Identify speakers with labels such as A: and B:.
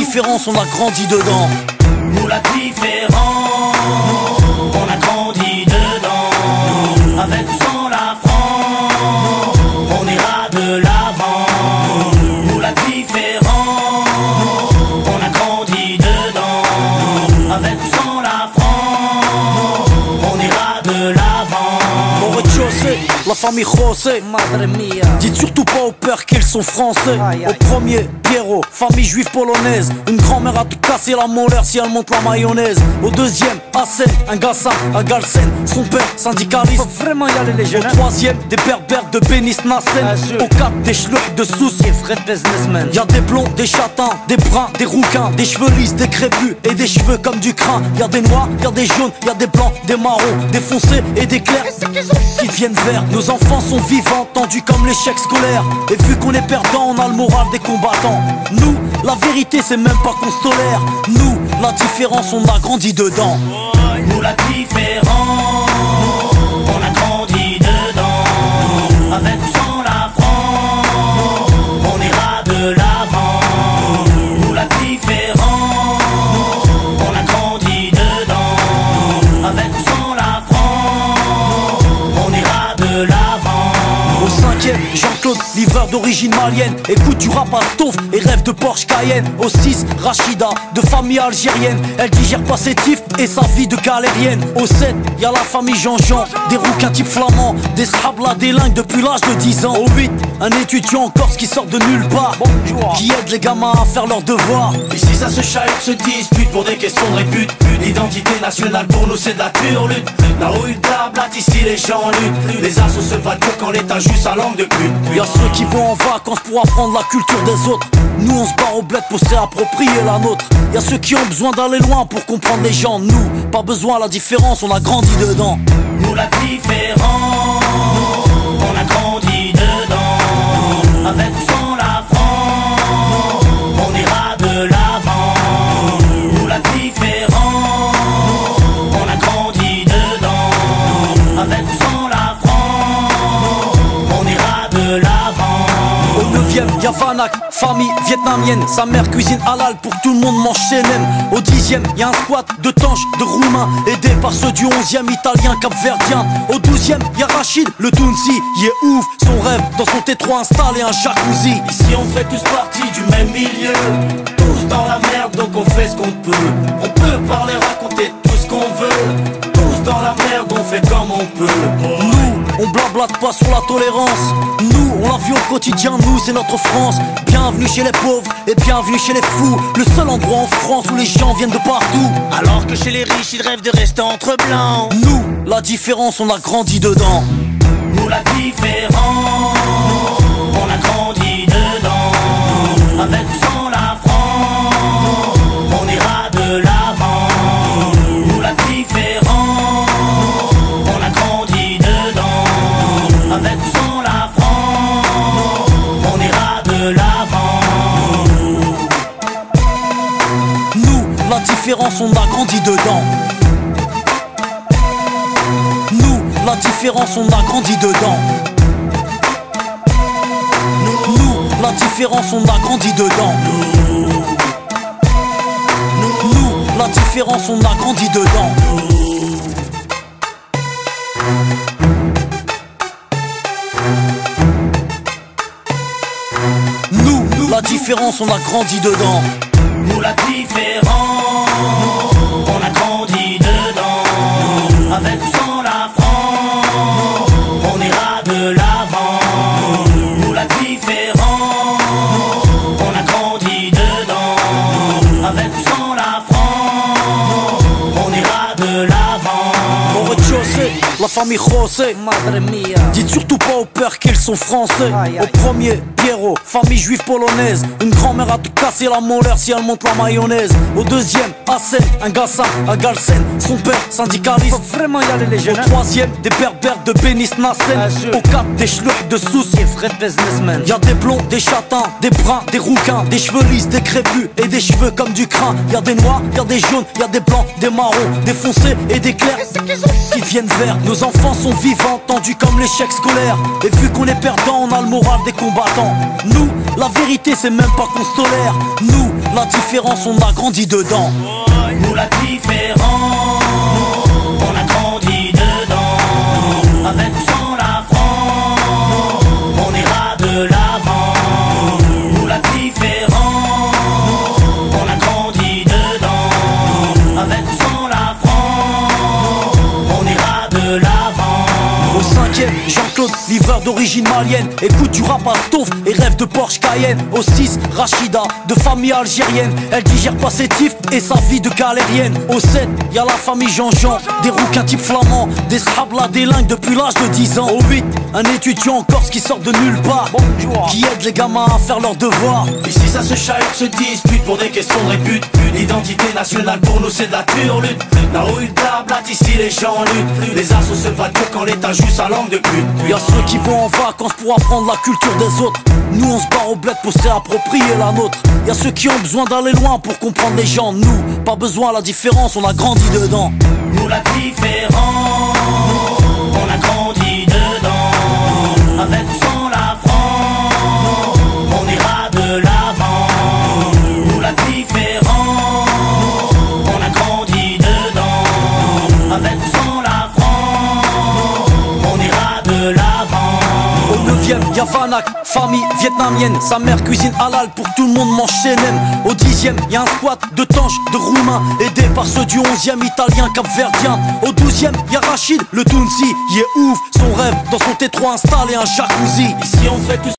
A: différence, on a grandi dedans.
B: Nous la différence, on a grandi dedans. Avec ou sans la France, on ira de l'avant. Nous la différence, on a grandi dedans. Avec ou sans la France, on ira de l'avant.
A: Au rez-de-chaussée, la famille José, madre mia. Dites surtout pas au père qu'ils sont français. Au premier, Pierrot, famille juive polonaise. Une grand-mère a tout cassé la molaire si elle monte la mayonnaise. Au deuxième, Hassen, un Gassan à Galsen. Son père, syndicaliste. Faut vraiment y aller les jeunes. Au troisième, des berbères de Bénis Nassen. Au quatre, des schlucks de soucis, frais de businessmen. Y'a des blonds, des châtains, des bruns, des rouquins, des cheveux lisses, des crépus et des cheveux comme du crin. Y'a des noirs, y'a des jaunes, y'a des blancs, des marrons, des foncés et des clairs qui deviennent verts. Nos enfants sont vivants, tendus comme l'échec scolaire. Et vu qu'on est perdant, on a le moral des combattants. Nous, la vérité c'est même pas qu'on se tolère. Nous, la différence, on a grandi dedans.
B: Nous la différence, on a grandi dedans. Avec ou sans la France, on ira de l'avant. Nous la différence, on a grandi dedans. Avec ou sans la France, on ira de l'avant.
A: Au cinquième, Jean-Claude, livreur d'origine malienne. Écoute du rap à Stauff et rêve de Porsche Cayenne. Au 6, Rachida, de famille algérienne. Elle digère pas ses tifs et sa vie de galérienne. Au 7, y'a la famille Jean-Jean, des rouquins type flamands, des scrablas délingues depuis l'âge de 10 ans. Au 8, un étudiant en Corse qui sort de nulle part, qui aide les gamins à faire leurs devoirs.
B: Ici ça se chahute, se dispute pour des questions de répute. L'identité nationale pour nous c'est de la turlute. Là où il blablate, ici les gens luttent. Les assos se battent quand l'état juste sa langue de pute.
A: Y'a ceux qui vont en vacances pour apprendre la culture des autres. Nous on se barre au bled pour se réapproprier la nôtre. Y'a ceux qui ont besoin d'aller loin pour comprendre les gens. Nous, pas besoin à la différence, on a grandi dedans.
B: Nous la différence, on a grandi dedans. Avec ou sans la France, on ira de l'avant. Nous la différence, on a grandi dedans. Avec ou sans la France, on ira de l'avant.
A: Au 9ème, y'a Vanak, famille vietnamienne. Sa mère cuisine halal pour que tout le monde mange chez nem. Au 10ème, y'a un squat de tanches, de roumains, aidé par ceux du 11ème, italien, capverdien. Au 12ème, y'a Rachid, le Tounsi, il est ouf. Son rêve, dans son T3 installé un jacuzzi.
B: Ici on fait tous partie du même milieu. Tous dans la merde donc on fait ce qu'on peut. On peut parler, raconter tout ce qu'on veut. Tous dans la merde on fait comme on peut.
A: Nous, on blablate pas sur la tolérance. Nous, on la vit au quotidien, nous c'est notre France. Bienvenue chez les pauvres et bienvenue chez les fous. Le seul endroit en France où les gens viennent de partout.
B: Alors que chez les riches ils rêvent de rester entre blancs.
A: Nous, la différence, on a grandi dedans.
B: Nous la différence, on a grandi dedans. Avec ou sans la France, on ira de l'avant. Nous la différence, on a grandi dedans. Avec ou sans la France, on ira de l'avant.
A: Nous, la différence, on a grandi dedans. Nous, la différence, on a grandi dedans. Nous, la différence, on a grandi dedans. Nous, la différence, on a grandi dedans. Nous, la différence, on a grandi dedans.
B: Nous la différence, on a grandi dedans. Avec ou sans la France, on ira de l'avant. Nous la différence, on a grandi dedans. Avec ou sans la France, on ira de l'avant.
A: Au rez-de-chaussée, la famille José, madre mia. Dites surtout pas au père qu'ils sont français. Au premier, Pierrot, famille juive polonaise. Une grand-mère a tout cassé la molaire si elle monte la mayonnaise. Au deuxième, Hassen, un Gassan à Galsen. Son père, syndicaliste. Faut vraiment y aller les jeunes. Au troisième, des berbères de Bénis Nassen. Au quatre, des schlucks de soucis, frais de businessmen. Y'a des blonds, des châtains, des bruns, des rouquins, des cheveux lisses, des crépus et des cheveux comme du crin. Y'a des noirs, y'a des jaunes, y'a des blancs, des marrons, des foncés et des clairs qui deviennent verts. Nos enfants sont vivants, tendus comme l'échec scolaire. Et vu qu'on est perdant, on a le moral des combattants. Nous, la vérité c'est même pas qu'on se tolère. Nous, la différence on a grandi dedans.
B: Nous la différence, on a grandi dedans. Avec ou sans la France, on ira de l'avant. Nous la différence, on a grandi dedans. Avec ou sans la France, on ira de l'avant.
A: Au 5e, Jean-Claude, livreur d'origine malienne, écoute du rap à Stouff et rêve de Porsche Cayenne. Au 6, Rachida, de famille algérienne, elle digère pas ses tifs et sa vie de galérienne. Au 7, y'a la famille Jean-Jean, des rouquins type flamands, des scrablas délingues depuis l'âge de 10 ans. Au 8, un étudiant en Corse qui sort de nulle part, qui aide les gamins à faire leurs devoirs.
B: Ici ça se chahute, se dispute pour des questions de répute. L'identité nationale pour nous c'est de la turlute. Là où il blablate, ici les gens luttent. Les assos se battent que quand l'État joue sa langue de pute.
A: Y'a ceux qui vont en vacances pour apprendre la culture des autres. Nous on se barre au bled pour se réapproprier la nôtre. Y'a ceux qui ont besoin d'aller loin pour comprendre les gens. Nous, pas besoin, la différence, on a grandi dedans.
B: Nous la différence, on a grandi dedans. Avec ou sans la France, on ira de l'avant. Nous la différence, on a grandi dedans. Avec ou sans la France, on ira de l'avant.
A: Au 9e, y'a Vanak, famille vietnamienne. Sa mère cuisine halal pour que tout le monde mange chez Nem. Au 10e, y'a un squat de tanches, de roumains, aidé par ceux du 11e, italien, capverdien. Au 12e, y'a Rachid, le Tounsi, il est ouf. Son rêve, dans son T3 installé un jacuzzi.
B: Ici on fait tout